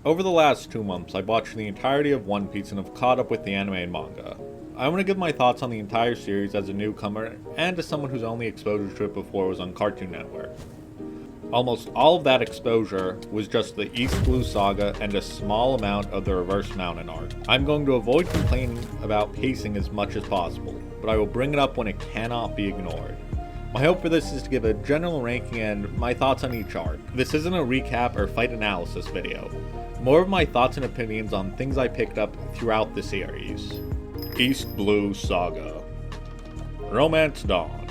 Over the last 2 months, I've watched the entirety of One Piece and have caught up with the anime and manga. I want to give my thoughts on the entire series as a newcomer and as someone whose only exposure to it before was on Cartoon Network. Almost all of that exposure was just the East Blue Saga and a small amount of the Reverse Mountain arc. I'm going to avoid complaining about pacing as much as possible, but I will bring it up when it cannot be ignored. My hope for this is to give a general ranking and my thoughts on each arc. This isn't a recap or fight analysis video, more of my thoughts and opinions on things I picked up throughout the series. East Blue Saga. Romance Dawn.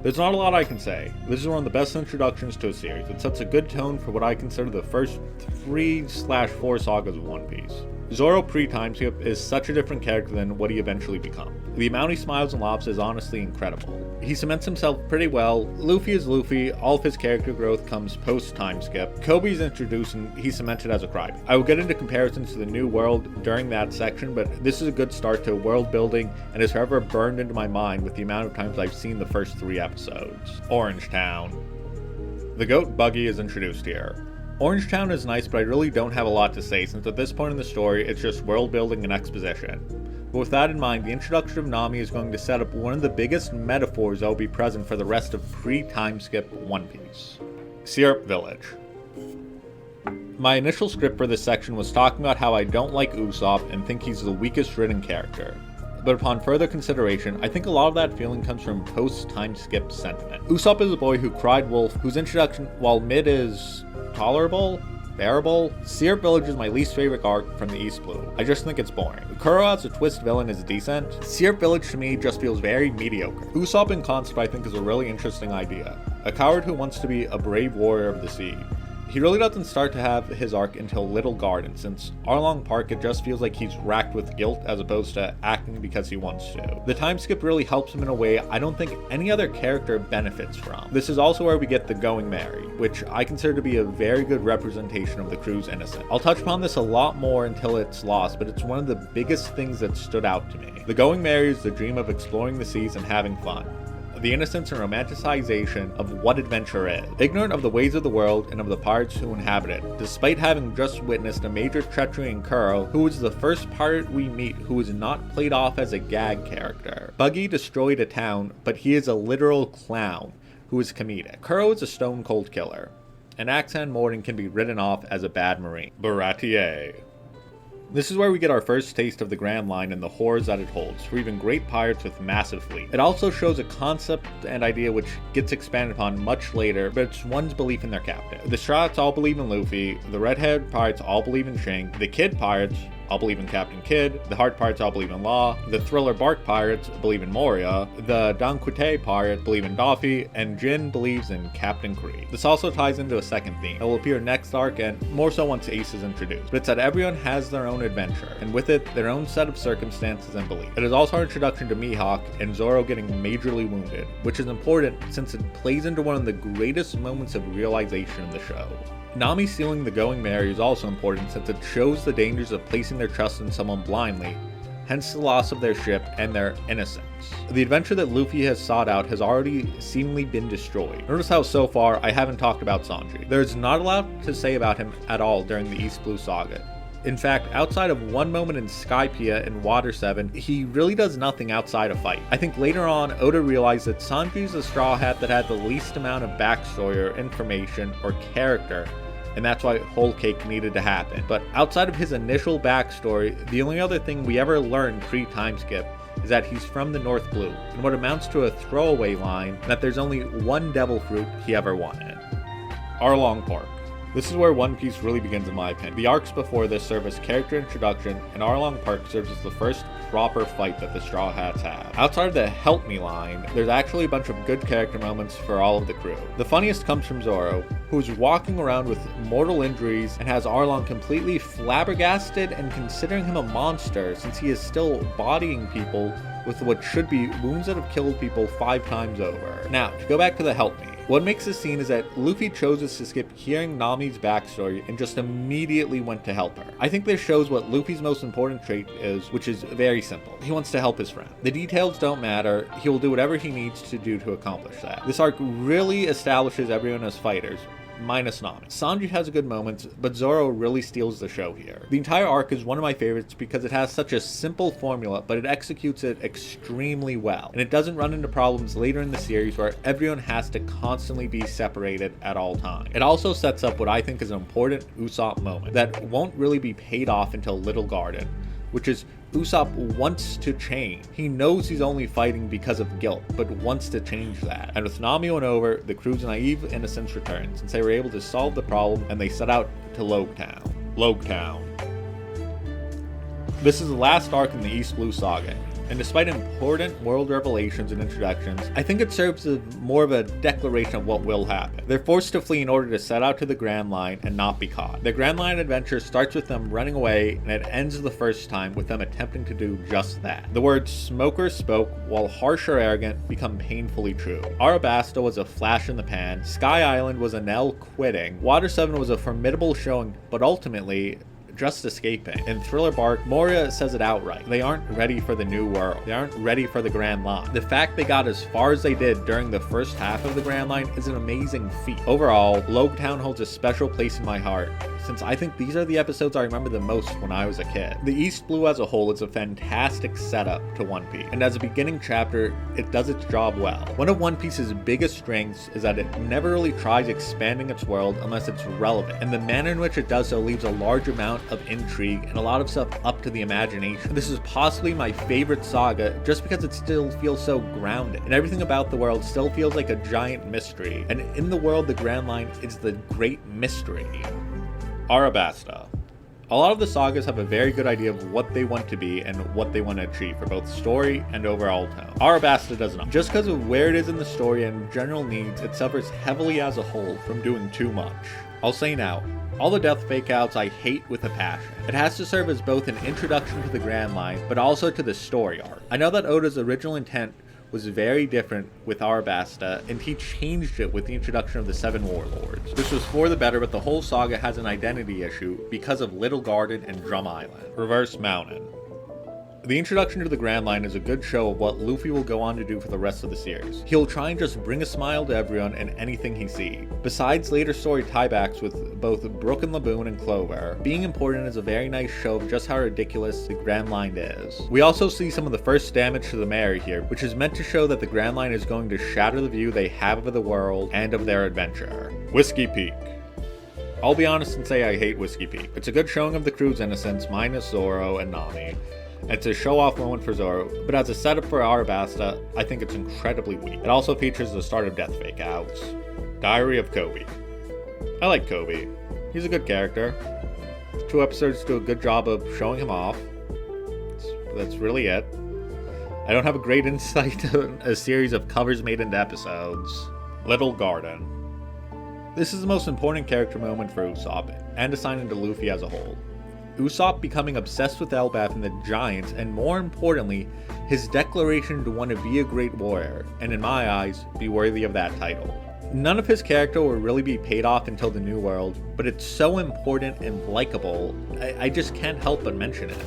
There's not a lot I can say. This is one of the best introductions to a series. It sets a good tone for what I consider the first 3/4 sagas of One Piece. Zoro pre-time skip is such a different character than what he eventually becomes. The amount he smiles and laughs is honestly incredible. He cements himself pretty well. Luffy is Luffy, all of his character growth comes post-time skip. Kobe's introduced and he's cemented as a crybaby. I will get into comparisons to the new world during that section, but this is a good start to world building and is forever burned into my mind with the amount of times I've seen the first 3 episodes. Orange Town. The GOAT Buggy is introduced here. Orange Town is nice, but I really don't have a lot to say since at this point in the story it's just world building and exposition. But with that in mind, the introduction of Nami is going to set up one of the biggest metaphors that will be present for the rest of pre-time skip One Piece. Syrup Village. My initial script for this section was talking about how I don't like Usopp and think he's the weakest written character. But upon further consideration, I think a lot of that feeling comes from post-time skip sentiment. Usopp is a boy who cried wolf, whose introduction, while mid, is tolerable, bearable. Syrup Village is my least favorite arc from the East Blue. I just think it's boring. Kuro as a twist villain is decent. Syrup Village to me just feels very mediocre. Usopp in concept I think is a really interesting idea. A coward who wants to be a brave warrior of the sea. He really doesn't start to have his arc until Little Garden, since Arlong Park it just feels like he's racked with guilt as opposed to acting because he wants to. The time skip really helps him in a way I don't think any other character benefits from. This is also where we get the Going Merry, which I consider to be a very good representation of the crew's innocence. I'll touch upon this a lot more until it's lost, but it's one of the biggest things that stood out to me. The Going Merry is the dream of exploring the seas and having fun. The innocence and romanticization of what adventure is. Ignorant of the ways of the world and of the pirates who inhabit it, despite having just witnessed a major treachery in Kuro, who was the first pirate we meet who is not played off as a gag character. Buggy destroyed a town, but he is a literal clown who is comedic. Kuro is a stone cold killer, and Axan Morton can be written off as a bad marine. Baratier. This is where we get our first taste of the Grand Line and the horrors that it holds, for even great pirates with massive fleets. It also shows a concept and idea which gets expanded upon much later, but it's one's belief in their captain. The Straw Hats all believe in Luffy, the red-haired pirates all believe in Shanks, the Kid pirates all believe in Captain Kidd, the Heart pirates all believe in Law, the Thriller Bark pirates believe in Moria, the Don Quixote pirates believe in Doffy, and Jin believes in Captain Kree. This also ties into a second theme that will appear next arc and more so once Ace is introduced, but it's that everyone has their own adventure, and with it, their own set of circumstances and beliefs. It is also our introduction to Mihawk and Zoro getting majorly wounded, which is important since it plays into one of the greatest moments of realization in the show. Nami sealing the Going Merry is also important since it shows the dangers of placing their trust in someone blindly, hence the loss of their ship and their innocence. The adventure that Luffy has sought out has already seemingly been destroyed. Notice how so far I haven't talked about Sanji. There is not a lot to say about him at all during the East Blue Saga. In fact, outside of one moment in Skypiea and Water 7, he really does nothing outside a fight. I think later on, Oda realized that Sanji's the Straw Hat that had the least amount of backstory or information or character, and that's why Whole Cake needed to happen. But outside of his initial backstory, the only other thing we ever learned pre-time skip is that he's from the North Blue, and what amounts to a throwaway line that there's only one devil fruit he ever wanted. Arlong Park. This is where One Piece really begins in my opinion. The arcs before this serve as character introduction, and Arlong Park serves as the first proper fight that the Straw Hats have. Outside of the help me line, there's actually a bunch of good character moments for all of the crew. The funniest comes from Zoro, who's walking around with mortal injuries and has Arlong completely flabbergasted and considering him a monster since he is still bodying people with what should be wounds that have killed people 5 times over. Now, to go back to the help me. What makes this scene is that Luffy chose to skip hearing Nami's backstory and just immediately went to help her. I think this shows what Luffy's most important trait is, which is very simple. He wants to help his friend. The details don't matter, he will do whatever he needs to do to accomplish that. This arc really establishes everyone as fighters, minus Nami. Sanji has good moments, but Zoro really steals the show here. The entire arc is one of my favorites because it has such a simple formula, but it executes it extremely well, and it doesn't run into problems later in the series where everyone has to constantly be separated at all times. It also sets up what I think is an important Usopp moment that won't really be paid off until Little Garden, which is Usopp wants to change. He knows he's only fighting because of guilt, but wants to change that. And with Nami won over, the crew's naive innocence returns, since they were able to solve the problem, and they set out to Loguetown. Loguetown. This is the last arc in the East Blue Saga, and despite important world revelations and introductions, I think it serves as more of a declaration of what will happen. They're forced to flee in order to set out to the Grand Line and not be caught. The Grand Line adventure starts with them running away, and it ends the first time with them attempting to do just that. The words "smoker spoke," while harsh or arrogant, become painfully true. Arabasta was a flash in the pan, Sky Island was Enel quitting, Water 7 was a formidable showing, but ultimately just escaping. In Thriller Bark, Moria says it outright. They aren't ready for the new world. They aren't ready for the Grand Line. The fact they got as far as they did during the first half of the Grand Line is an amazing feat. Overall, Loguetown holds a special place in my heart, since I think these are the episodes I remember the most when I was a kid. The East Blue as a whole is a fantastic setup to One Piece, and as a beginning chapter, it does its job well. One of One Piece's biggest strengths is that it never really tries expanding its world unless it's relevant, and the manner in which it does so leaves a large amount of intrigue and a lot of stuff up to the imagination. This is possibly my favorite saga just because it still feels so grounded, and everything about the world still feels like a giant mystery, and in the world the Grand Line is the great mystery. Arabasta. A lot of the sagas have a very good idea of what they want to be and what they want to achieve for both story and overall tone. Arabasta does not. Just because of where it is in the story and general needs, it suffers heavily as a whole from doing too much. I'll say now, all the death fake-outs I hate with a passion. It has to serve as both an introduction to the Grand Line, but also to the story arc. I know that Oda's original intent was very different with Arabasta, and he changed it with the introduction of the Seven Warlords. This was for the better, but the whole saga has an identity issue because of Little Garden and Drum Island. Reverse Mountain. The introduction to the Grand Line is a good show of what Luffy will go on to do for the rest of the series. He'll try and just bring a smile to everyone and anything he sees. Besides later story tiebacks with both Brook and Laboon and Clover, being important is a very nice show of just how ridiculous the Grand Line is. We also see some of the first damage to the Mary here, which is meant to show that the Grand Line is going to shatter the view they have of the world and of their adventure. Whiskey Peak. I'll be honest and say I hate Whiskey Peak. It's a good showing of the crew's innocence, minus Zoro and Nami. It's a show-off moment for Zoro, but as a setup for Arabasta, I think it's incredibly weak. It also features the start of death fake-outs. Diary of Koby. I like Koby. He's a good character. 2 episodes do a good job of showing him off. That's really it. I don't have a great insight on a series of covers made into episodes. Little Garden. This is the most important character moment for Usopp, and assigning to Luffy as a whole. Usopp becoming obsessed with Elbaf and the Giants, and more importantly, his declaration to want to be a great warrior, and in my eyes, be worthy of that title. None of his character will really be paid off until the New World, but it's so important and likable, I just can't help but mention it.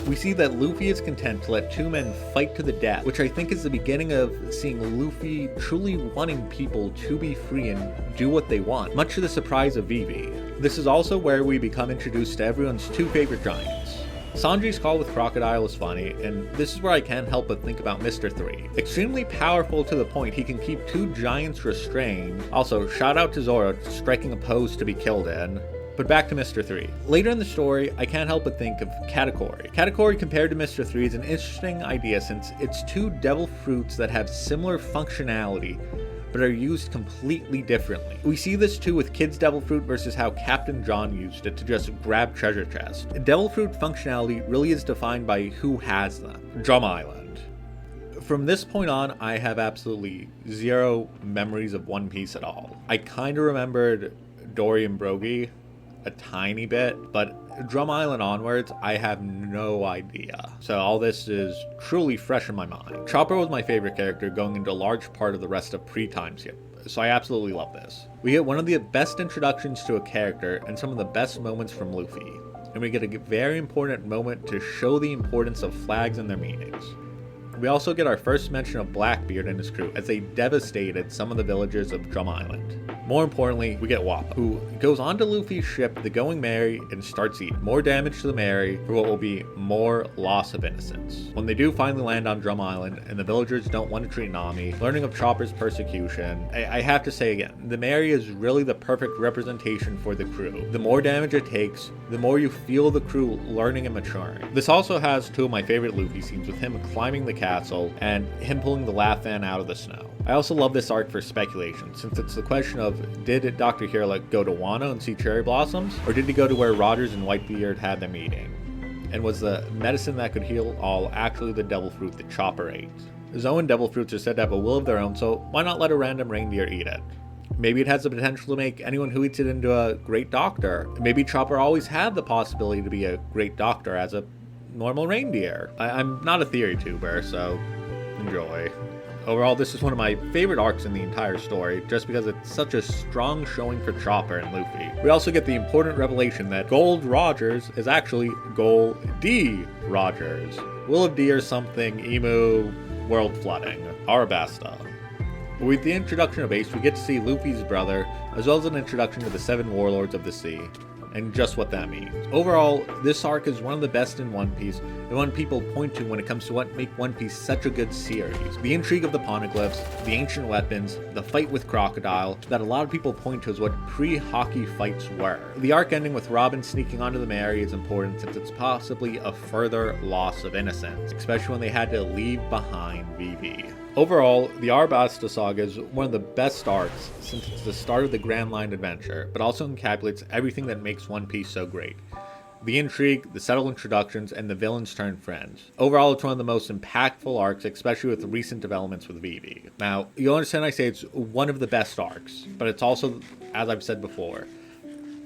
We see that Luffy is content to let 2 men fight to the death, which I think is the beginning of seeing Luffy truly wanting people to be free and do what they want, much to the surprise of Vivi. This is also where we become introduced to everyone's 2 favorite giants. Sanji's call with Crocodile is funny, and this is where I can't help but think about Mr. 3. Extremely powerful to the point he can keep 2 giants restrained. Also, shout out to Zoro striking a pose to be killed in. But back to Mr. 3. Later in the story, I can't help but think of Katakuri. Katakuri compared to Mr. 3 is an interesting idea since it's 2 devil fruits that have similar functionality, but are used completely differently. We see this too with Kid's Devil Fruit versus how Captain John used it to just grab treasure chests. Devil Fruit functionality really is defined by who has them. Drum Island. From this point on, I have absolutely 0 memories of One Piece at all. I kinda remembered Dory and Brogy a tiny bit, but Drum Island onwards, I have no idea. So all this is truly fresh in my mind. Chopper was my favorite character going into a large part of the rest of pre-time skip, so I absolutely love this. We get one of the best introductions to a character and some of the best moments from Luffy, and we get a very important moment to show the importance of flags and their meanings. We also get our first mention of Blackbeard and his crew as they devastated some of the villagers of Drum Island. More importantly, we get Wappa, who goes onto Luffy's ship, the Going Merry, and starts eating more damage to the Merry for what will be more loss of innocence. When they do finally land on Drum Island, and the villagers don't want to treat Nami, learning of Chopper's persecution, I have to say again, the Merry is really the perfect representation for the crew. The more damage it takes, the more you feel the crew learning and maturing. This also has two of my favorite Luffy scenes, with him climbing the castle and him pulling the Laugh Fan out of the snow. I also love this arc for speculation, since it's the question of, did Dr. Hirla go to Wano and see cherry blossoms, or did he go to where Rogers and Whitebeard had them eating? And was the medicine that could heal all actually the devil fruit that Chopper ate? Zoan devil fruits are said to have a will of their own, so why not let a random reindeer eat it? Maybe it has the potential to make anyone who eats it into a great doctor. Maybe Chopper always had the possibility to be a great doctor as a normal reindeer. I'm not a theory tuber, so enjoy. Overall, this is one of my favorite arcs in the entire story, just because it's such a strong showing for Chopper and Luffy. We also get the important revelation that Gold Rogers is actually Gold D Rogers. Will of D or something, Emu, world flooding, Arabasta. With the introduction of Ace, we get to see Luffy's brother, as well as an introduction to the 7 Warlords of the Sea, and just what that means. Overall, this arc is one of the best in One Piece, and one people point to when it comes to what make One Piece such a good series. The intrigue of the poneglyphs, the ancient weapons, the fight with Crocodile, that a lot of people point to as what pre-hockey fights were. The arc ending with Robin sneaking onto the Merry is important, since it's possibly a further loss of innocence, especially when they had to leave behind Vivi. Overall, the Arabasta saga is one of the best arcs, since it's the start of the Grand Line adventure, but also encapsulates everything that makes One Piece so great. The intrigue, the subtle introductions, and the villains turn friends. Overall, it's one of the most impactful arcs, especially with recent developments with Vivi. Now, you'll understand I say it's one of the best arcs, but it's also, as I've said before,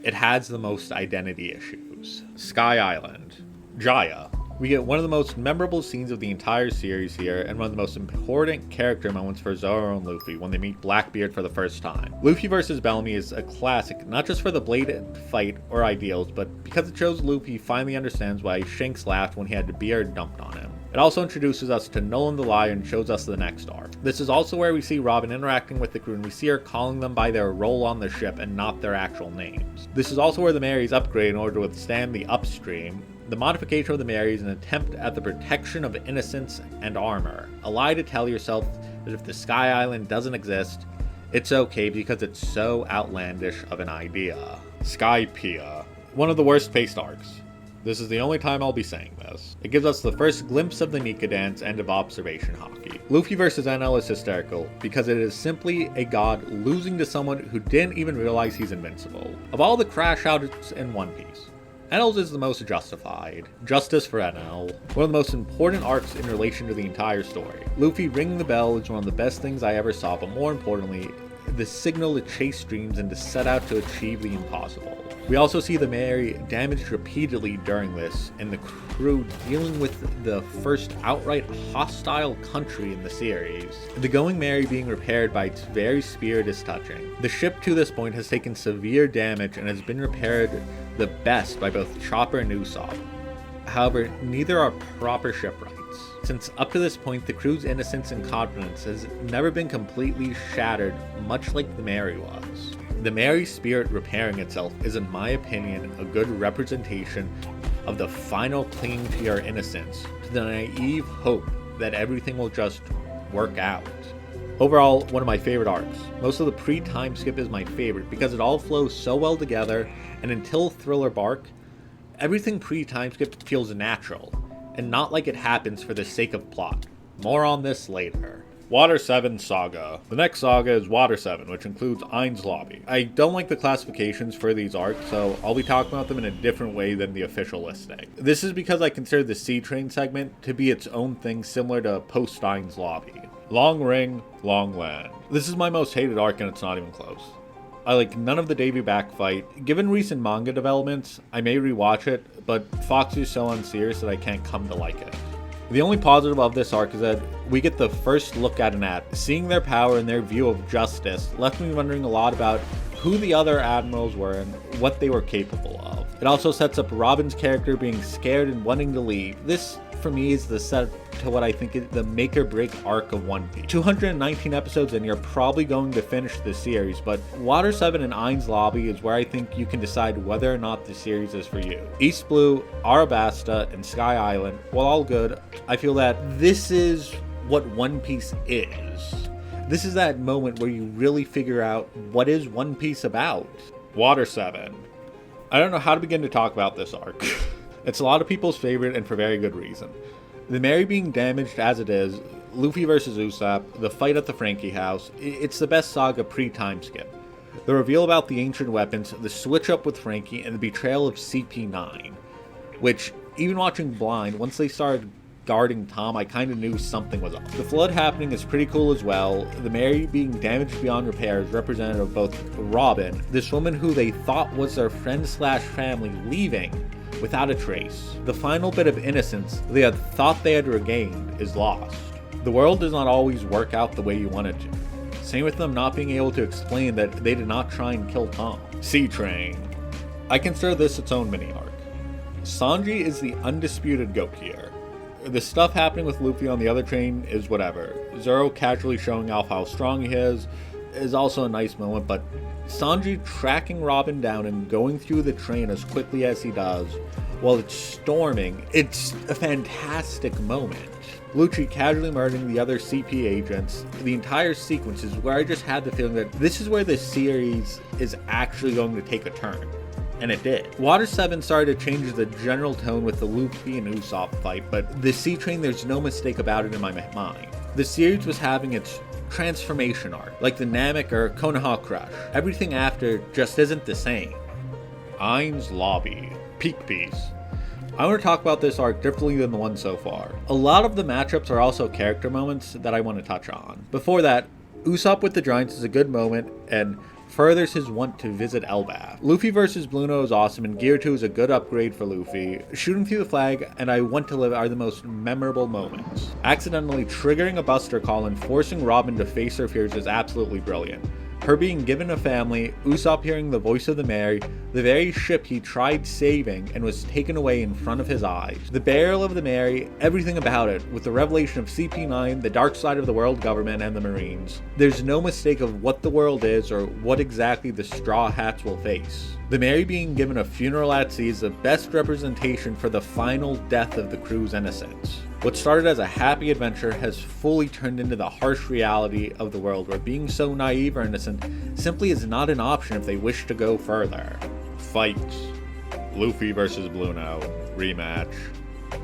it has the most identity issues. Sky Island. Jaya. We get one of the most memorable scenes of the entire series here, and one of the most important character moments for Zoro and Luffy when they meet Blackbeard for the first time. Luffy vs. Bellamy is a classic, not just for the bladed fight or ideals, but because it shows Luffy finally understands why Shanks laughed when he had the beard dumped on him. It also introduces us to Nolan the Liar and shows us the next arc. This is also where we see Robin interacting with the crew, and we see her calling them by their role on the ship and not their actual names. This is also where the Merry's upgrade in order to withstand the upstream. The modification of the Merry is an attempt at the protection of innocence and armor, a lie to tell yourself that if the Sky Island doesn't exist, it's okay because it's so outlandish of an idea. Skypiea. One of the worst paced arcs. This is the only time I'll be saying this. It gives us the first glimpse of the Nika dance and of observation hockey. Luffy vs. NL is hysterical because it is simply a god losing to someone who didn't even realize he's invincible. Of all the crash outs in One Piece, Enel's is the most justified. Justice for Enel. One of the most important arcs in relation to the entire story. Luffy ringing the bell is one of the best things I ever saw, but more importantly, the signal to chase dreams and to set out to achieve the impossible. We also see the Merry damaged repeatedly during this, and the crew dealing with the first outright hostile country in the series. The Going Merry being repaired by its very spirit is touching. The ship to this point has taken severe damage and has been repaired the best by both Chopper and Usopp. However, neither are proper shipwrights, since up to this point the crew's innocence and confidence has never been completely shattered, much like the Merry was. The Merry spirit repairing itself is, in my opinion, a good representation of the final clinging to your innocence, to the naive hope that everything will just work out. Overall, one of my favorite arcs. Most of the pre-time skip is my favorite because it all flows so well together, and until Thriller Bark, everything pre-time skip feels natural, and not like it happens for the sake of plot. More on this later. Water 7 Saga. The next saga is Water 7, which includes Ainz Lobby. I don't like the classifications for these arcs, so I'll be talking about them in a different way than the official listing. This is because I consider the Sea Train segment to be its own thing, similar to post Ainz Lobby. Long Ring, Long Land. This is my most hated arc, and it's not even close. I like none of the Davy Back fight. Given recent manga developments, I may rewatch it, but Foxy is so unserious that I can't come to like it. The only positive of this arc is that we get the first look at an ad. Seeing their power and their view of justice left me wondering a lot about who the other admirals were and what they were capable of. It also sets up Robin's character being scared and wanting to leave. This, for me, is the set to what I think is the make or break arc of One Piece. 219 episodes and you're probably going to finish the series, but Water 7 and Ainz Lobby is where I think you can decide whether or not the series is for you. East Blue, Arabasta, and Sky Island, while all good, I feel that this is what One Piece is. This is that moment where you really figure out what is One Piece about. Water 7. I don't know how to begin to talk about this arc. It's a lot of people's favorite and for very good reason. The Merry being damaged as it is, Luffy versus Usopp, the fight at the Frankie house, it's the best saga pre-time skip. The reveal about the ancient weapons, the switch up with Frankie, and the betrayal of CP9. Which, even watching blind, once they started guarding Tom, I kind of knew something was up. The flood happening is pretty cool as well. The Merry being damaged beyond repair is representative of both Robin, this woman who they thought was their friend slash family, leaving without a trace. The final bit of innocence they had thought they had regained is lost. The world does not always work out the way you want it to. Same with them not being able to explain that they did not try and kill Tom. Sea Train. I consider this its own mini arc. Sanji is the undisputed GOAT here. The stuff happening with Luffy on the other train is whatever. Zoro casually showing off how strong he is also a nice moment, but Sanji tracking Robin down and going through the train as quickly as he does while it's storming, it's a fantastic moment. Lucci casually murdering the other CP agents, the entire sequence is where I just had the feeling that this is where the series is actually going to take a turn. And it did. Water 7 started to change the general tone with the Luffy and Usopp fight, but the Sea Train, there's no mistake about it in my mind. The series was having its transformation arc, like the Namek or Konoha Crush. Everything after just isn't the same. Ainz Lobby. Peak Piece. I want to talk about this arc differently than the one so far. A lot of the matchups are also character moments that I want to touch on. Before that, Usopp with the Giants is a good moment and furthers his want to visit Elbaf. Luffy versus Blueno is awesome, and Gear 2 is a good upgrade for Luffy. Shooting through the flag and I Want to Live are the most memorable moments. Accidentally triggering a Buster Call and forcing Robin to face her fears is absolutely brilliant. Her being given a family, Usopp hearing the voice of the Merry, the very ship he tried saving and was taken away in front of his eyes. The burial of the Merry, everything about it, with the revelation of CP9, the dark side of the world government, and the Marines. There's no mistake of what the world is or what exactly the Straw Hats will face. The Merry being given a funeral at sea is the best representation for the final death of the crew's innocence. What started as a happy adventure has fully turned into the harsh reality of the world where being so naive or innocent simply is not an option if they wish to go further. Fights. Luffy versus Blueno. Rematch.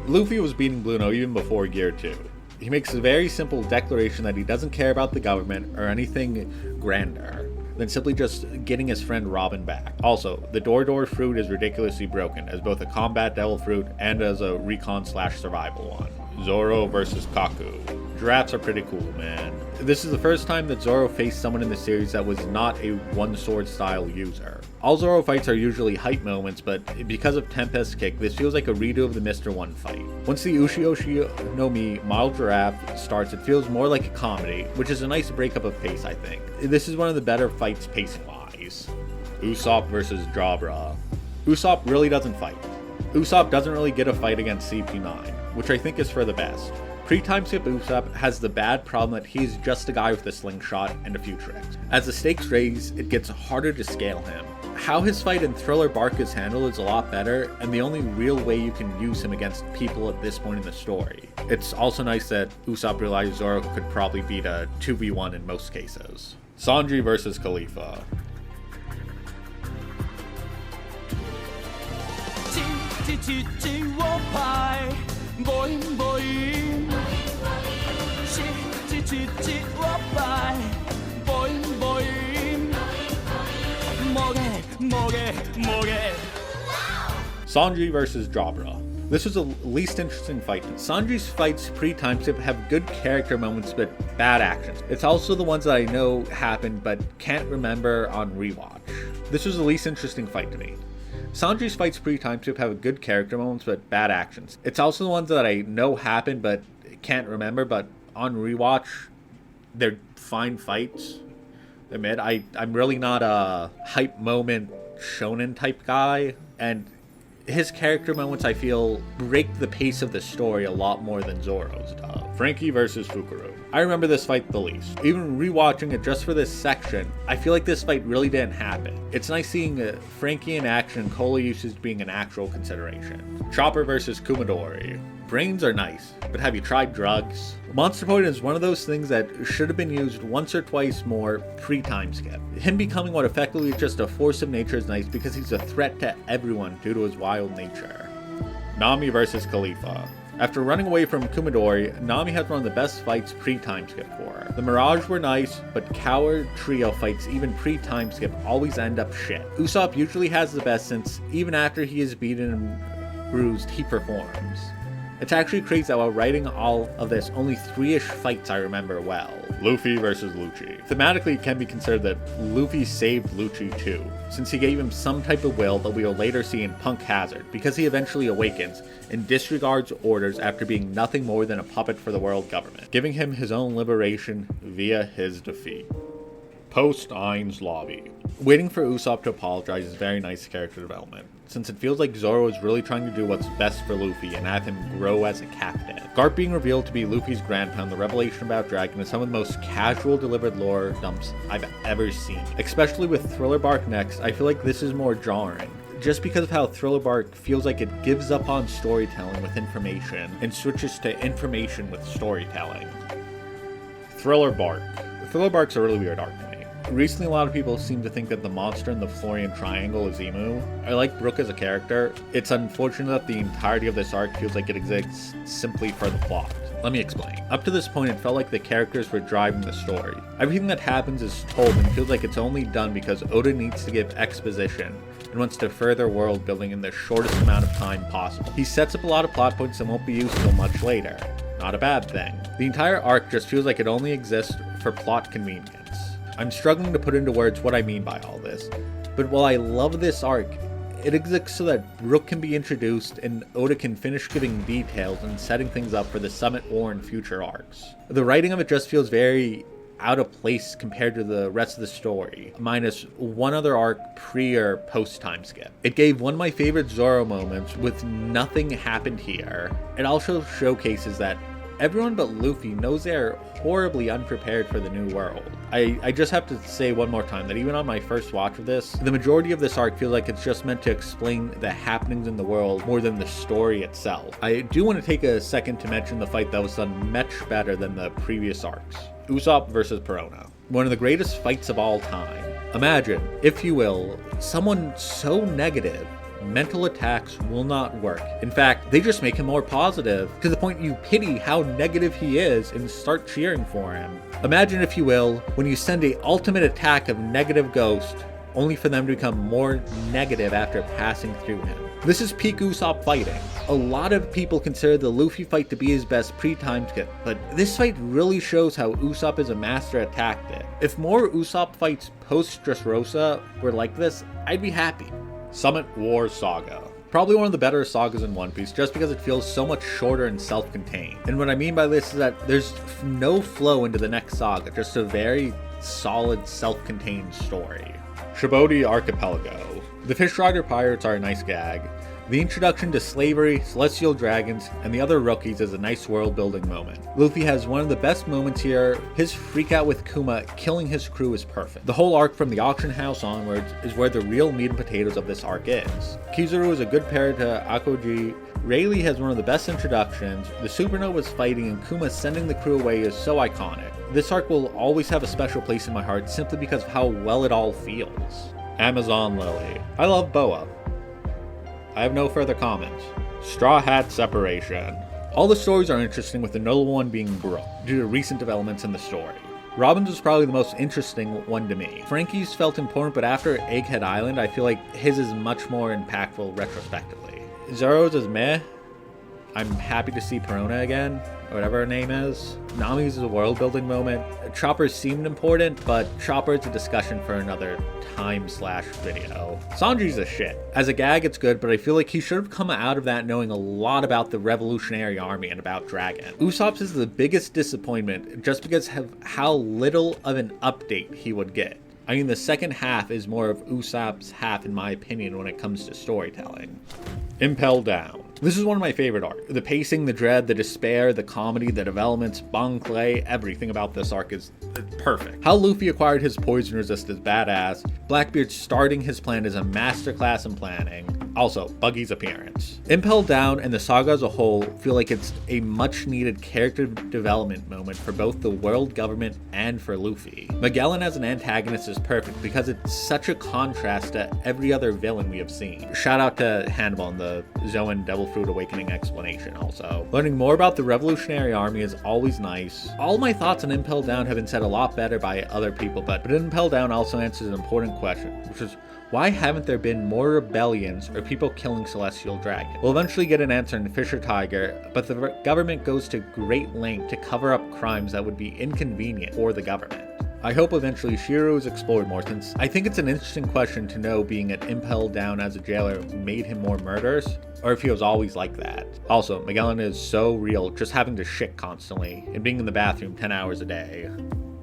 Luffy was beating Blueno even before Gear 2. He makes a very simple declaration that he doesn't care about the government or anything grander than simply just getting his friend Robin back. Also, the Door fruit is ridiculously broken as both a combat devil fruit and as a recon / survival one. Zoro versus Kaku. Giraffes are pretty cool, man. This is the first time that Zoro faced someone in the series that was not a one-sword style user. All Zoro fights are usually hype moments, but because of Tempest's kick, this feels like a redo of the Mr. 1 fight. Once the Ushioshi no Mi Model Giraffe starts, it feels more like a comedy, which is a nice breakup of pace, I think. This is one of the better fights pacing-wise. Usopp versus Jabra. Usopp really doesn't fight. Usopp doesn't really get a fight against CP9, which I think is for the best. Pre-time skip Usopp has the bad problem that he's just a guy with a slingshot and a few tricks. As the stakes raise, it gets harder to scale him. How his fight in Thriller Bark is handled is a lot better, and the only real way you can use him against people at this point in the story. It's also nice that Usopp realized Zoro could probably beat a 2v1 in most cases. Sanji versus Khalifa. Sanji versus Jabra. This was the least interesting fight. Sanji's fights pre-time skip have good character moments but bad actions. It's also the ones that I know happened but can't remember on rewatch. This was the least interesting fight to me. Sanji's fights pre-time skip have good character moments but bad actions. It's also the ones that I know happened but can't remember, but on rewatch, they're fine fights. They're mid. I'm really not a hype moment shonen type guy, and his character moments, I feel, break the pace of the story a lot more than Zoro's does. Franky versus Fukuro. I remember this fight the least. Even rewatching it just for this section, I feel like this fight really didn't happen. It's nice seeing Franky in action and cola usage being an actual consideration. Chopper versus Kumadori. Brains are nice, but have you tried drugs? Monster Point is one of those things that should have been used once or twice more pre-time skip. Him becoming what effectively is just a force of nature is nice because he's a threat to everyone due to his wild nature. Nami versus Khalifa. After running away from Kumadori, Nami had one of the best fights pre-time skip for her. The Mirage were nice, but Coward Trio fights even pre-time skip always end up shit. Usopp usually has the best since even after he is beaten and bruised, he performs. It's actually crazy that while writing all of this, only 3-ish fights I remember well. Luffy versus Lucci. Thematically, it can be considered that Luffy saved Lucci too, since he gave him some type of will that we will later see in Punk Hazard, because he eventually awakens and disregards orders after being nothing more than a puppet for the world government, giving him his own liberation via his defeat. Post Ainz Lobby. Waiting for Usopp to apologize is very nice character development, since it feels like Zoro is really trying to do what's best for Luffy and have him grow as a captain. Garp being revealed to be Luffy's grandpa and the revelation about Dragon is some of the most casual delivered lore dumps I've ever seen. Especially with Thriller Bark next, I feel like this is more jarring, just because of how Thriller Bark feels like it gives up on storytelling with information and switches to information with storytelling. Thriller Bark. Thriller Bark's a really weird arc to me. Recently, a lot of people seem to think that the monster in the Florian Triangle is Imu. I like Brook as a character. It's unfortunate that the entirety of this arc feels like it exists simply for the plot. Let me explain. Up to this point, it felt like the characters were driving the story. Everything that happens is told and feels like it's only done because Oda needs to give exposition and wants to further world building in the shortest amount of time possible. He sets up a lot of plot points that won't be used till much later. Not a bad thing. The entire arc just feels like it only exists for plot convenience. I'm struggling to put into words what I mean by all this, but while I love this arc, it exists so that Brook can be introduced and Oda can finish giving details and setting things up for the Summit War and future arcs. The writing of it just feels very out of place compared to the rest of the story, minus one other arc pre or post time skip. It gave one of my favorite Zoro moments with nothing happened here. It also showcases that everyone but Luffy knows they're horribly unprepared for the new world. I just have to say one more time that even on my first watch of this, the majority of this arc feels like it's just meant to explain the happenings in the world more than the story itself. I do want to take a second to mention the fight that was done much better than the previous arcs. Usopp versus Perona. One of the greatest fights of all time. Imagine, if you will, someone so negative mental attacks will not work. In fact, they just make him more positive, to the point you pity how negative he is and start cheering for him. Imagine, if you will, when you send a ultimate attack of negative ghost, only for them to become more negative after passing through him. This is peak Usopp fighting. A lot of people consider the Luffy fight to be his best pre-time skip, but this fight really shows how Usopp is a master at tactic. If more Usopp fights post Dressrosa were like this, I'd be happy. Summit War Saga. Probably one of the better sagas in One Piece just because it feels so much shorter and self-contained. And what I mean by this is that there's no flow into the next saga, just a very solid self-contained story. Shibodi Archipelago. The Fish Rider Pirates are a nice gag. The introduction to slavery, celestial dragons, and the other rookies is a nice world-building moment. Luffy has one of the best moments here. His freakout with Kuma killing his crew is perfect. The whole arc from the auction house onwards is where the real meat and potatoes of this arc is. Kizaru is a good pair to Akoji. Rayleigh has one of the best introductions. The Supernovas fighting and Kuma sending the crew away is so iconic. This arc will always have a special place in my heart simply because of how well it all feels. Amazon Lily. I love Boa. I have no further comments. Straw Hat Separation. All the stories are interesting, with the notable one being Brook, due to recent developments in the story. Robin's was probably the most interesting one to me. Franky's felt important, but after Egghead Island, I feel like his is much more impactful retrospectively. Zoro's is meh. I'm happy to see Perona again, or whatever her name is. Nami's is a world-building moment. Chopper seemed important, but Chopper is a discussion for another time/video. Sanji's a shit. As a gag, it's good, but I feel like he should have come out of that knowing a lot about the Revolutionary Army and about Dragon. Usopp's is the biggest disappointment just because of how little of an update he would get. I mean, the second half is more of Usopp's half in my opinion when it comes to storytelling. Impel Down. This is one of my favorite arcs. The pacing, the dread, the despair, the comedy, the developments, Bon Clay, everything about this arc is perfect. How Luffy acquired his poison resist is badass. Blackbeard starting his plan is a masterclass in planning. Also, Buggy's appearance. Impel Down and the saga as a whole feel like it's a much needed character development moment for both the world government and for Luffy. Magellan as an antagonist is perfect because it's such a contrast to every other villain we have seen. Shout out to Hannibal and the Zoan Devil Fruit Awakening explanation also. Learning more about the Revolutionary Army is always nice. All my thoughts on Impel Down have been said a lot better by other people, but Impel Down also answers an important question, which is, why haven't there been more rebellions or people killing Celestial Dragon? We'll eventually get an answer in Fisher Tiger, but the government goes to great length to cover up crimes that would be inconvenient for the government. I hope eventually Shiro is explored more, since I think it's an interesting question to know being an Impel Down as a jailer made him more murderous, or if he was always like that. Also, Magellan is so real, just having to shit constantly, and being in the bathroom 10 hours a day.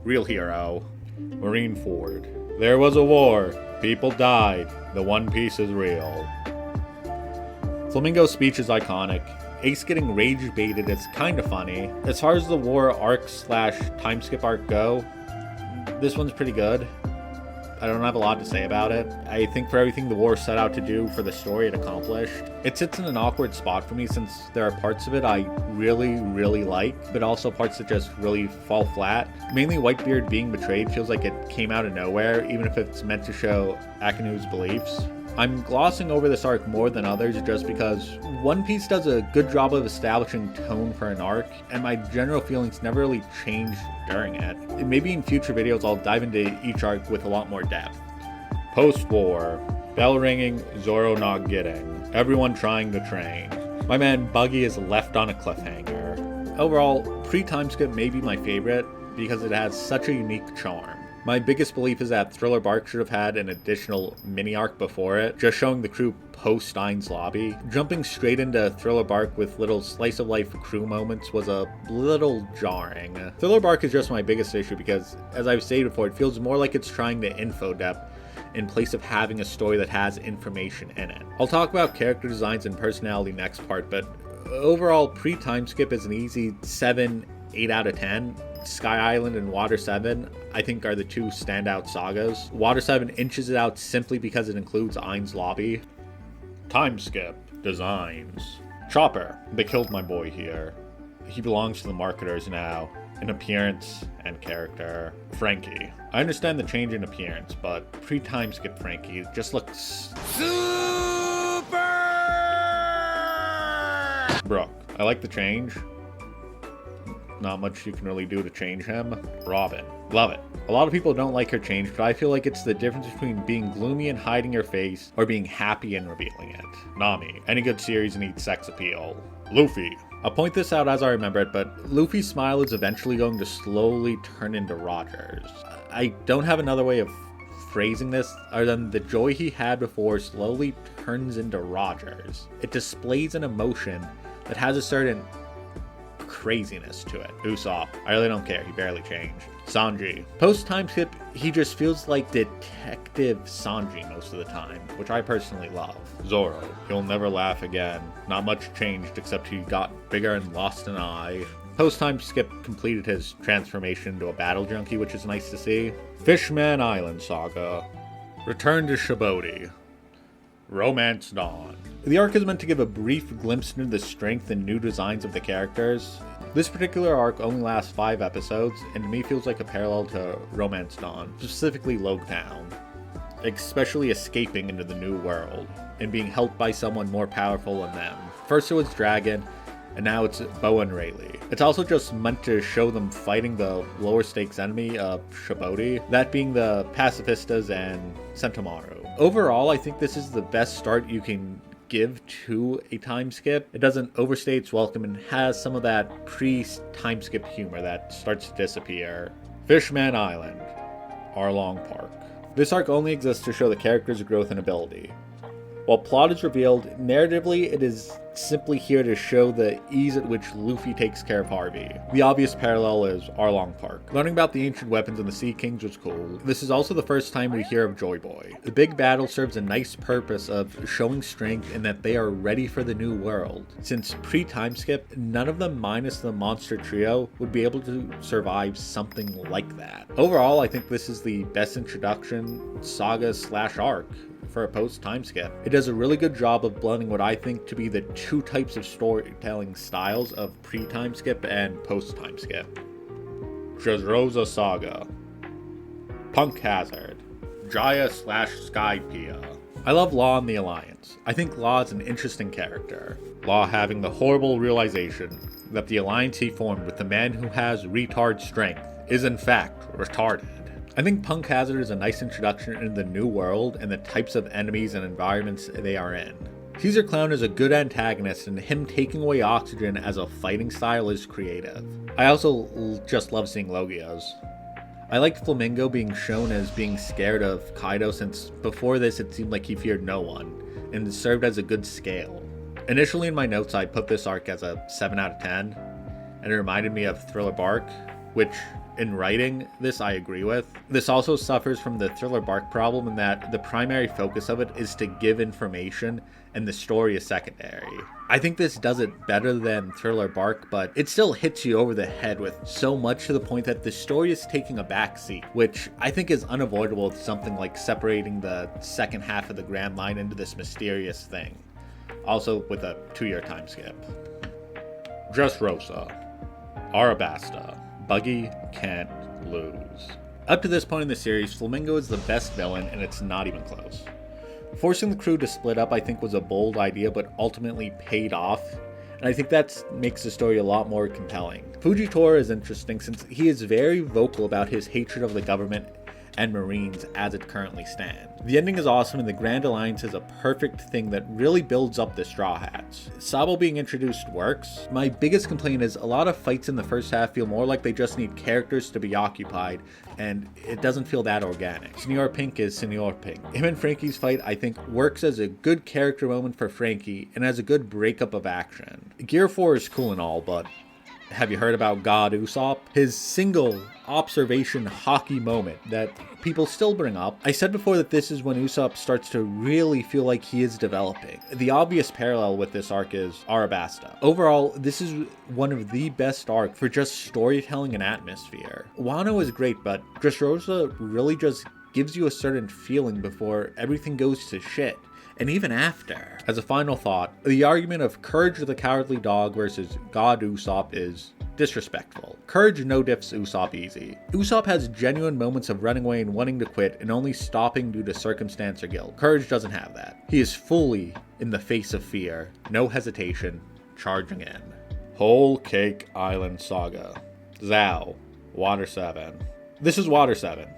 Real hero. Marineford. There was a war. People died. The One Piece is real. Flamingo's speech is iconic. Ace getting rage baited is kinda funny. As far as the war arc slash time skip arc go, this one's pretty good. I don't have a lot to say about it. I think for everything the war set out to do for the story, it accomplished. It sits in an awkward spot for me since there are parts of it I really like, but also parts that just really fall flat. Mainly Whitebeard being betrayed feels like it came out of nowhere, even if it's meant to show Akanu's beliefs. I'm glossing over this arc more than others just because One Piece does a good job of establishing tone for an arc, and my general feelings never really changed during it. Maybe in future videos I'll dive into each arc with a lot more depth. Post-war. Bell ringing, Zoro not getting. Everyone trying to train. My man Buggy is left on a cliffhanger. Overall, pre-time skip may be my favorite because it has such a unique charm. My biggest belief is that Thriller Bark should have had an additional mini-arc before it, just showing the crew post-Steins Lobby. Jumping straight into Thriller Bark with little slice-of-life crew moments was a little jarring. Thriller Bark is just my biggest issue because, as I've stated before, it feels more like it's trying to info depth in place of having a story that has information in it. I'll talk about character designs and personality next part, but overall, pre-time skip is an easy 7-8 out of 10. Sky Island and Water 7, I think, are the two standout sagas. Water 7 inches it out simply because it includes Ain's Lobby. Time skip. Designs. Chopper. They killed my boy here. He belongs to the marketers now, in appearance and character. Frankie. I understand the change in appearance, but pre-time skip Frankie just looks super. Brook. I like the change. Not much you can really do to change him. Robin. Love it. A lot of people don't like her change, but I feel like it's the difference between being gloomy and hiding your face, or being happy and revealing it. Nami. Any good series needs sex appeal. Luffy. I'll point this out as I remember it, but Luffy's smile is eventually going to slowly turn into Roger's. I don't have another way of phrasing this other than the joy he had before slowly turns into Roger's. It displays an emotion that has a certain craziness to it. Usopp. I really don't care. He barely changed. Sanji. Post-time skip, he just feels like Detective Sanji most of the time, which I personally love. Zoro. He'll never laugh again. Not much changed except he got bigger and lost an eye. Post-time skip completed his transformation into a battle junkie, which is nice to see. Fishman Island Saga. Return to Shibodi. Romance Dawn. The arc is meant to give a brief glimpse into the strength and new designs of the characters. This particular arc only lasts 5 episodes, and to me feels like a parallel to Romance Dawn, specifically Loguetown, especially escaping into the new world, and being helped by someone more powerful than them. First it was Dragon, and now it's Boa and Rayleigh. It's also just meant to show them fighting the lower stakes enemy of Shibodi, that being the Pacifistas and Sentomaru. Overall, I think this is the best start you can give to a time skip. It doesn't overstay its welcome and has some of that pre-time skip humor that starts to disappear. Fishman Island. Arlong Park. This arc only exists to show the characters' growth and ability. While plot is revealed, narratively it is simply here to show the ease at which Luffy takes care of Harvey. The obvious parallel is Arlong Park. Learning about the ancient weapons and the Sea Kings was cool. This is also the first time we hear of Joy Boy. The big battle serves a nice purpose of showing strength and that they are ready for the new world. Since pre-time skip, none of them minus the monster trio would be able to survive something like that. Overall, I think this is the best introduction saga/arc for a post-time skip. It does a really good job of blending what I think to be the two types of storytelling styles of pre-time skip and post-time skip. Dressrosa Saga, Punk Hazard, Jaya/Skypiea. I love Law and the Alliance. I think Law is an interesting character. Law having the horrible realization that the alliance he formed with the man who has retard strength is in fact retarded. I think Punk Hazard is a nice introduction into the new world and the types of enemies and environments they are in. Caesar Clown is a good antagonist, and him taking away oxygen as a fighting style is creative. I also just love seeing Logios. I liked Flamingo being shown as being scared of Kaido, since before this it seemed like he feared no one, and it served as a good scale. Initially in my notes I put this arc as a 7 out of 10, and it reminded me of Thriller Bark, which in writing this I agree with. This also suffers from the Thriller Bark problem in that the primary focus of it is to give information and the story is secondary. I think this does it better than Thriller Bark, but it still hits you over the head with so much to the point that the story is taking a backseat, which I think is unavoidable with something like separating the second half of the Grand Line into this mysterious thing. Also with a 2-year time skip. Dressrosa, Arabasta, Buggy can't lose. Up to this point in the series, Flamingo is the best villain, and it's not even close. Forcing the crew to split up I think was a bold idea, but ultimately paid off, and I think that makes the story a lot more compelling. Fujitora is interesting since he is very vocal about his hatred of the government and Marines as it currently stands. The ending is awesome, and the Grand Alliance is a perfect thing that really builds up the Straw Hats. Sabo being introduced works. My biggest complaint is a lot of fights in the first half feel more like they just need characters to be occupied, and it doesn't feel that organic. Senor Pink is Senor Pink. Him and Frankie's fight I think works as a good character moment for Frankie and as a good breakup of action. Gear 4 is cool and all, but have you heard about God Usopp? His single observation hockey moment that people still bring up. I said before that this is when Usopp starts to really feel like he is developing. The obvious parallel with this arc is Arabasta. Overall, this is one of the best arcs for just storytelling and atmosphere. Wano is great, but Dressrosa really just gives you a certain feeling before everything goes to shit. And even after. As a final thought, the argument of Courage the Cowardly Dog versus God Usopp is disrespectful. Courage no-diffs Usopp easy. Usopp has genuine moments of running away and wanting to quit and only stopping due to circumstance or guilt. Courage doesn't have that. He is fully in the face of fear, no hesitation, charging in. Whole Cake Island Saga. Zhao, Water 7. This is Water 7.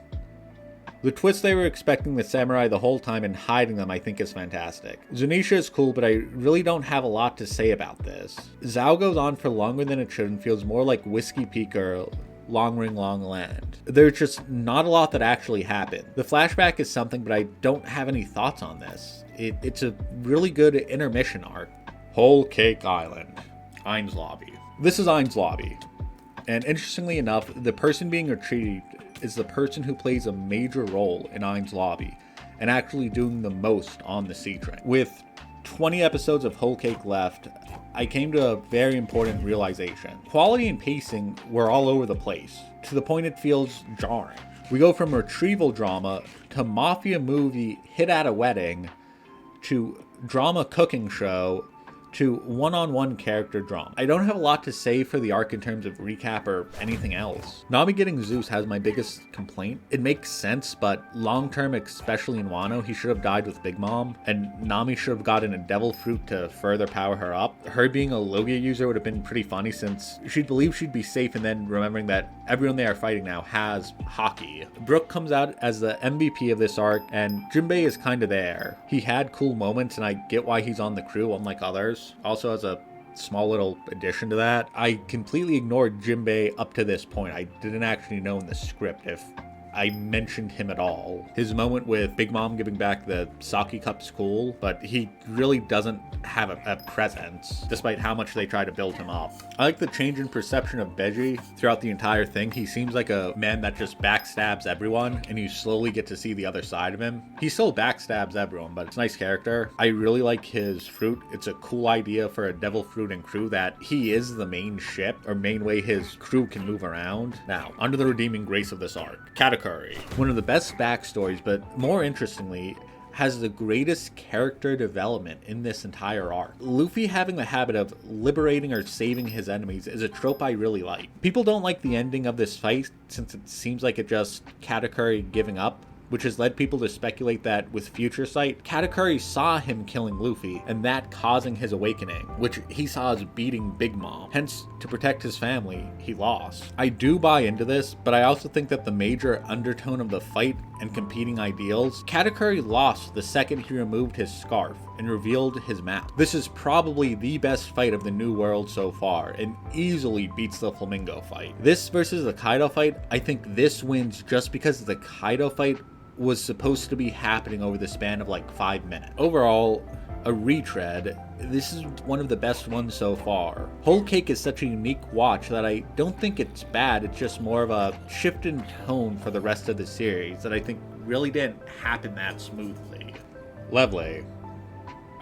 The twist they were expecting the samurai the whole time and hiding them I think is fantastic. Zunisha is cool, but I really don't have a lot to say about this. Zhao goes on for longer than it should and feels more like Whiskey Peak or Long Ring Long Land. There's just not a lot that actually happened. The flashback is something, but I don't have any thoughts on this. It's a really good intermission arc. Whole Cake Island, Ainz Lobby. This is Ainz Lobby. And interestingly enough, the person being retrieved is the person who plays a major role in Ainz Lobby and actually doing the most on the sea train. With 20 episodes of Whole Cake left, I came to a very important realization. Quality and pacing were all over the place, to the point it feels jarring. We go from retrieval drama to mafia movie hit at a wedding to drama cooking show to one-on-one character drama. I don't have a lot to say for the arc in terms of recap or anything else. Nami getting Zeus has my biggest complaint. It makes sense, but long-term, especially in Wano, he should have died with Big Mom, and Nami should have gotten a devil fruit to further power her up. Her being a Logia user would have been pretty funny since she'd believe she'd be safe and then remembering that everyone they are fighting now has Haki. Brook comes out as the MVP of this arc, and Jinbei is kinda there. He had cool moments, and I get why he's on the crew unlike others. Also, as a small little addition to that, I completely ignored Jinbei up to this point. I didn't actually know in the script if I mentioned him at all. His moment with Big Mom giving back the sake cup's cool, but he really doesn't have a presence, despite how much they try to build him up. I like the change in perception of Beji throughout the entire thing. He seems like a man that just backstabs everyone, and you slowly get to see the other side of him. He still backstabs everyone, but it's a nice character. I really like his fruit. It's a cool idea for a devil fruit and crew that he is the main ship, or main way his crew can move around. Now, under the redeeming grace of this arc, Katakuri. One of the best backstories, but more interestingly, has the greatest character development in this entire arc. Luffy having the habit of liberating or saving his enemies is a trope I really like. People don't like the ending of this fight since it seems like it just Katakuri giving up, which has led people to speculate that with Future Sight, Katakuri saw him killing Luffy, and that causing his awakening, which he saw as beating Big Mom. Hence, to protect his family, he lost. I do buy into this, but I also think that the major undertone of the fight and competing ideals, Katakuri lost the second he removed his scarf and revealed his map. This is probably the best fight of the New World so far, and easily beats the Flamingo fight. This versus the Kaido fight, I think this wins just because the Kaido fight was supposed to be happening over the span of like 5 minutes. Overall, a retread, this is one of the best ones so far. Whole Cake is such a unique watch that I don't think it's bad, it's just more of a shift in tone for the rest of the series that I think really didn't happen that smoothly. Lovely.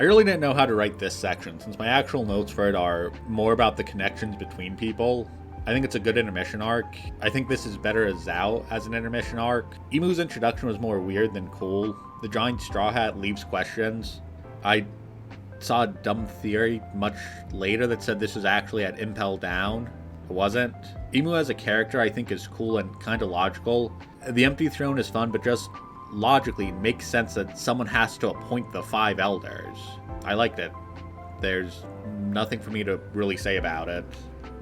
I really didn't know how to write this section, since my actual notes for it are more about the connections between people. I think it's a good intermission arc. I think this is better as Zao as an intermission arc. Imu's introduction was more weird than cool. The giant straw hat leaves questions. I saw a dumb theory much later that said this was actually at Impel Down. It wasn't. Imu as a character I think is cool and kind of logical. The Empty Throne is fun, but just logically makes sense that someone has to appoint the 5 elders. I liked it. There's nothing for me to really say about it.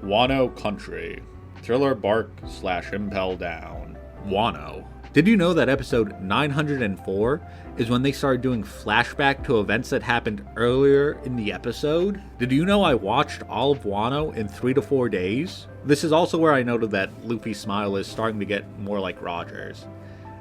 Wano Country. Thriller Bark / Impel Down. Wano. Did you know that episode 904 is when they started doing flashback to events that happened earlier in the episode? Did you know I watched all of Wano in 3 to 4 days? This is also where I noted that Luffy's smile is starting to get more like Roger's,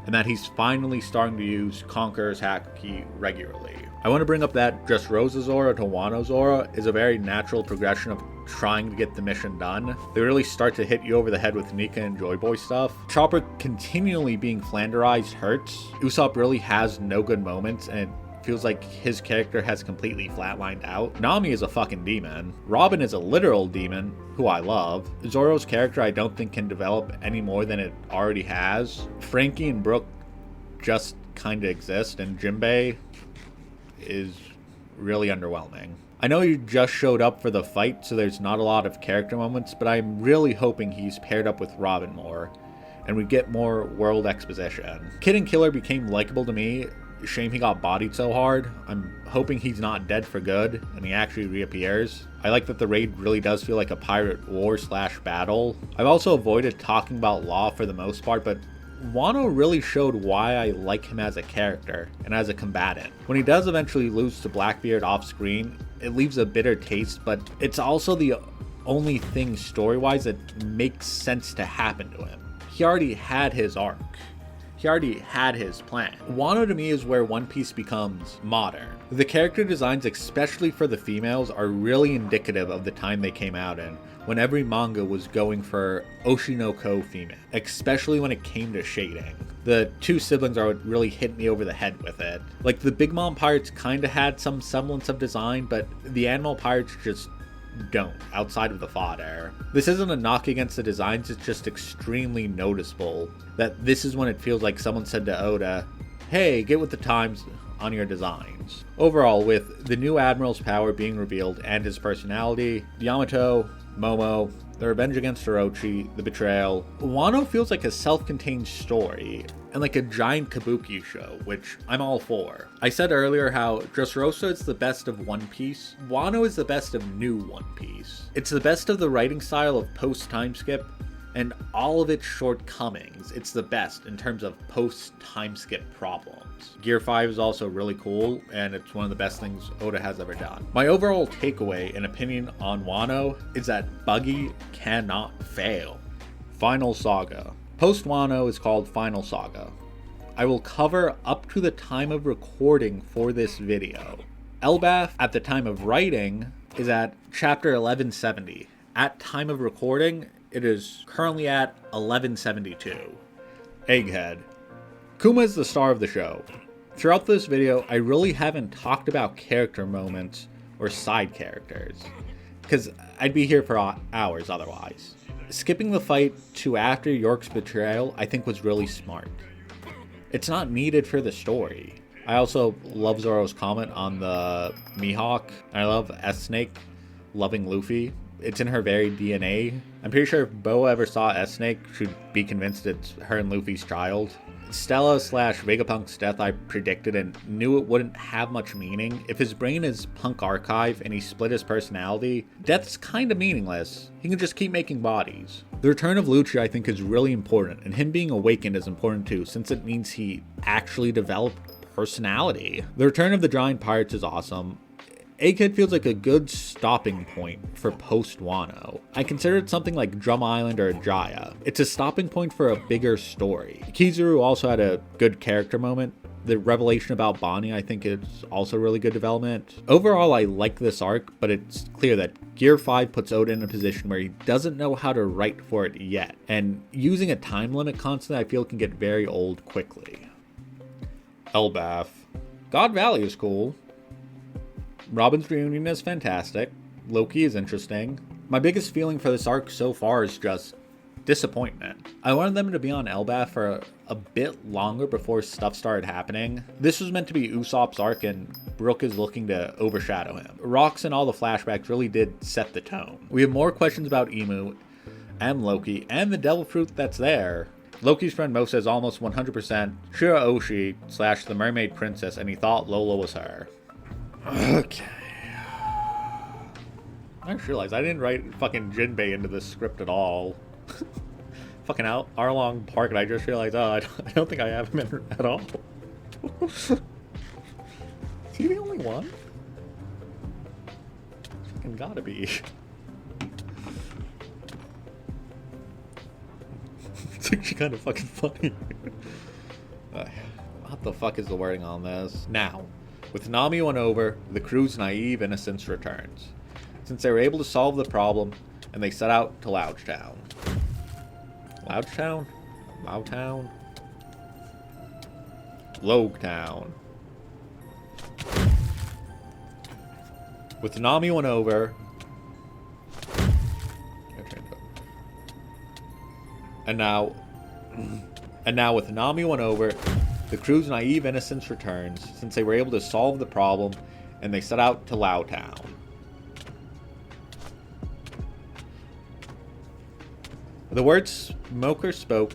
and that he's finally starting to use Conqueror's Haki regularly. I want to bring up that Dressrosa Zora to Wano Zora is a very natural progression of trying to get the mission done. They really start to hit you over the head with Nika and Joy Boy stuff. Chopper continually being Flanderized hurts. Usopp really has no good moments, and it feels like his character has completely flatlined out. Nami is a fucking demon. Robin is a literal demon, who I love. Zoro's character I don't think can develop any more than it already has. Frankie and Brook just kinda exist, and Jinbei is really underwhelming. I know he just showed up for the fight, so there's not a lot of character moments, but I'm really hoping he's paired up with Robin more, and we get more world exposition. Kid and Killer became likable to me. Shame he got bodied so hard. I'm hoping he's not dead for good, and he actually reappears. I like that the raid really does feel like a pirate war / battle. I've also avoided talking about Law for the most part, but Wano really showed why I like him as a character and as a combatant. When he does eventually lose to Blackbeard off screen, it leaves a bitter taste, but it's also the only thing story-wise that makes sense to happen to him. He already had his arc. He already had his plan. Wano to me is where One Piece becomes modern. The character designs, especially for the females, are really indicative of the time they came out in, when every manga was going for Oshinoko female, especially when it came to shading. The 2 siblings are what really hit me over the head with it. Like, the Big Mom pirates kinda had some semblance of design, but the Animal pirates just don't, outside of the fodder. This isn't a knock against the designs, it's just extremely noticeable that this is when it feels like someone said to Oda, hey, get with the times on your designs. Overall, with the new Admiral's power being revealed and his personality, Yamato, Momo, the revenge against Orochi, the betrayal, Wano feels like a self-contained story, and like a giant kabuki show, which I'm all for. I said earlier how Dressrosa is the best of One Piece. Wano is the best of new One Piece. It's the best of the writing style of post-time skip, and all of its shortcomings, it's the best in terms of post-time skip problems. Gear 5 is also really cool, and it's one of the best things Oda has ever done. My overall takeaway and opinion on Wano is that Buggy cannot fail. Final Saga. Post Wano is called Final Saga. I will cover up to the time of recording for this video. Elbaf, at the time of writing, is at chapter 1170. At time of recording, it is currently at 1172. Egghead. Kuma is the star of the show. Throughout this video, I really haven't talked about character moments or side characters, because I'd be here for hours otherwise. Skipping the fight to after York's betrayal I think was really smart. It's not needed for the story. I also love Zoro's comment on the Mihawk, and I love S-Snake loving Luffy. It's in her very DNA. I'm pretty sure if Boa ever saw S-Snake, she'd be convinced it's her and Luffy's child. Stella/Vegapunk's death I predicted and knew it wouldn't have much meaning. If his brain is Punk Archive and he split his personality, death's kinda meaningless. He can just keep making bodies. The return of Lucci I think is really important, and him being awakened is important too, since it means he actually developed personality. The return of the Giant Pirates is awesome. Egghead feels like a good stopping point for post-Wano. I consider it something like Drum Island or Jaya. It's a stopping point for a bigger story. Kizaru also had a good character moment. The revelation about Bonnie I think is also really good development. Overall I like this arc, but it's clear that Gear 5 puts Oda in a position where he doesn't know how to write for it yet. And using a time limit constantly I feel can get very old quickly. Elbaf. God Valley is cool. Robin's reunion is fantastic. Loki is interesting. My biggest feeling for this arc so far is just disappointment. I wanted them to be on Elbaf for a bit longer before stuff started happening. This was meant to be Usopp's arc and Brook is looking to overshadow him. Rocks and all the flashbacks really did set the tone. We have more questions about Imu and Loki and the devil fruit that's there. Loki's friend Mo says almost 100% Shiraoshi / the mermaid princess and he thought Lola was her. Okay. I just realized I didn't write fucking Jinbei into this script at all. Fucking Arlong Park, and I just realized, I don't think I have him in at all. Is he the only one? Fucking gotta be. It's actually kind of fucking funny. What the fuck is the wording on this? Now. With Nami won over, the crew's naive innocence returns, since they were able to solve the problem, and they set out to Loungetown. Loungetown? Loungetown? Loguetown. With Nami won over, and now with Nami won over, the crew's naive innocence returns, since they were able to solve the problem, and they set out to Loungetown. The word smoker spoke.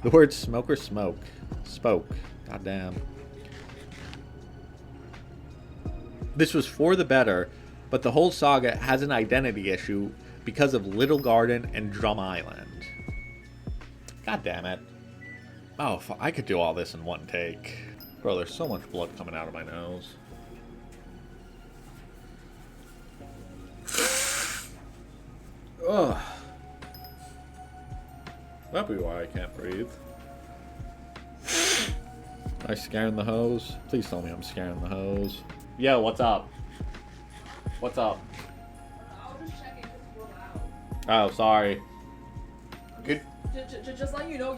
The word smoker spoke. Goddamn. This was for the better, but the whole saga has an identity issue because of Little Garden and Drum Island. God damn it. Oh, I could do all this in one take. Bro, there's so much blood coming out of my nose. Ugh. That'd be why I can't breathe. Am I scaring the hose? Please tell me I'm scaring the hose. Yo, what's up? What's up? I was just checking because you were loud. Oh, sorry. Good. Just letting you know,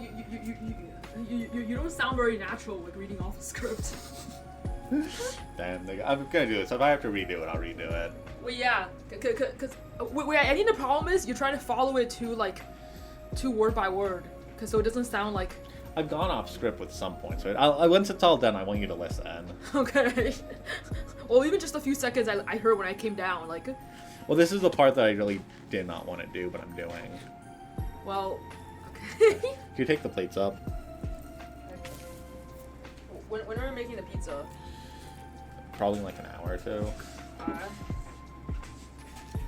you don't sound very natural like reading off a script. Damn, I'm gonna do this. If I have to redo it, I'll redo it. Well, yeah, cause I think the problem is you're trying to follow it to word by word, cause so it doesn't sound like. I've gone off script with some points, right? Once it's all done, I want you to listen. Okay. Well, even just a few seconds I heard when I came down, like. Well, this is the part that I really did not want to do, but I'm doing. Well, okay. Can you take the plates up? When are we making the pizza? Probably in like an hour or two.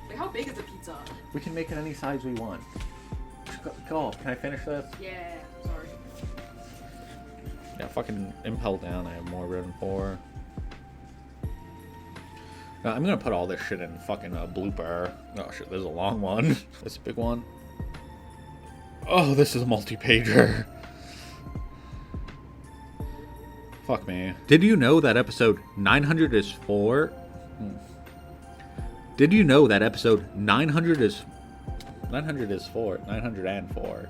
Like, how big is the pizza? We can make it any size we want. Go. Can I finish this? Yeah, sorry. Yeah, fucking impel down. I have more room for. No, I'm gonna put all this shit in fucking a blooper. Oh shit, there's a long one. This big one. Oh, this is a multi-pager. Fuck me. Did you know that episode 900 is 4? Did you know that episode 900 is 4? 904.